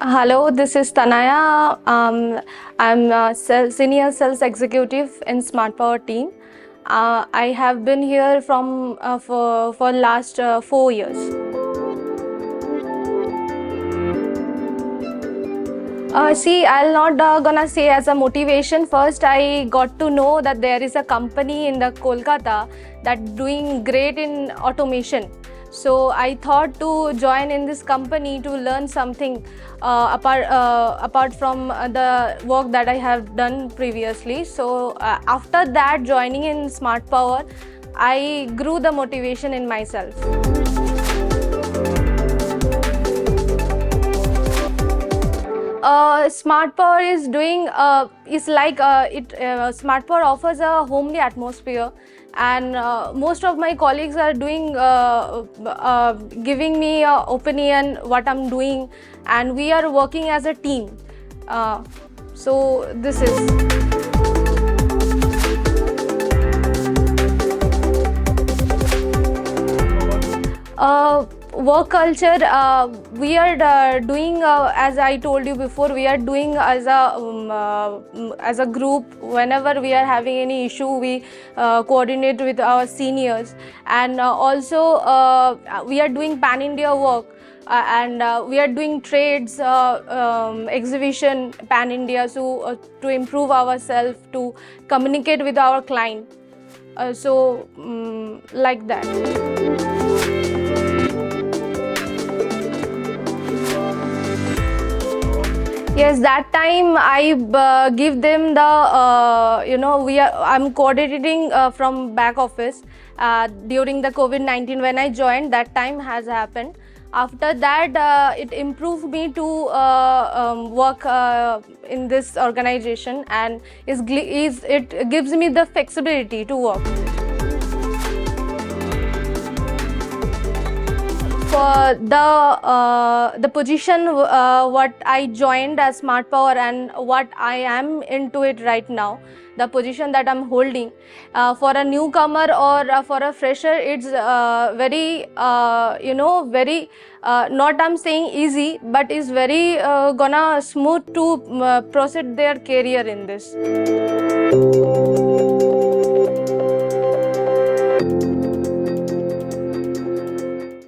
Hello, this is Tanaya. I'm a senior sales executive in Smartpower team. I have been here for last 4 years. See, I'll not gonna say as a motivation. First, I got to know that there is a company in the Kolkata that doing great in automation. So I thought to join in this company to learn something apart from the work that I have done previously. So after that, joining in Smart Power, I grew the motivation in myself. Smart Power is doing Smart Power offers a homely atmosphere, and most of my colleagues are doing giving me opinion what I'm doing, and we are working as a team. So this is. Work culture, we are doing as I told you before, we are doing as a group. Whenever we are having any issue, we coordinate with our seniors, and also we are doing pan India work, and we are doing trades, exhibition pan India, so to improve ourselves, to communicate with our client, like that. Yes, that time I give them the I'm coordinating from back office during the COVID-19 when I joined. That time has happened. After that, it improved me to work in this organization, and it gives me the flexibility to work. For the position what I joined as Smart Power and what I am into it right now, the position that I'm holding, for a newcomer or for a fresher, it's very very not I'm saying easy, but is very gonna smooth to proceed their career in this.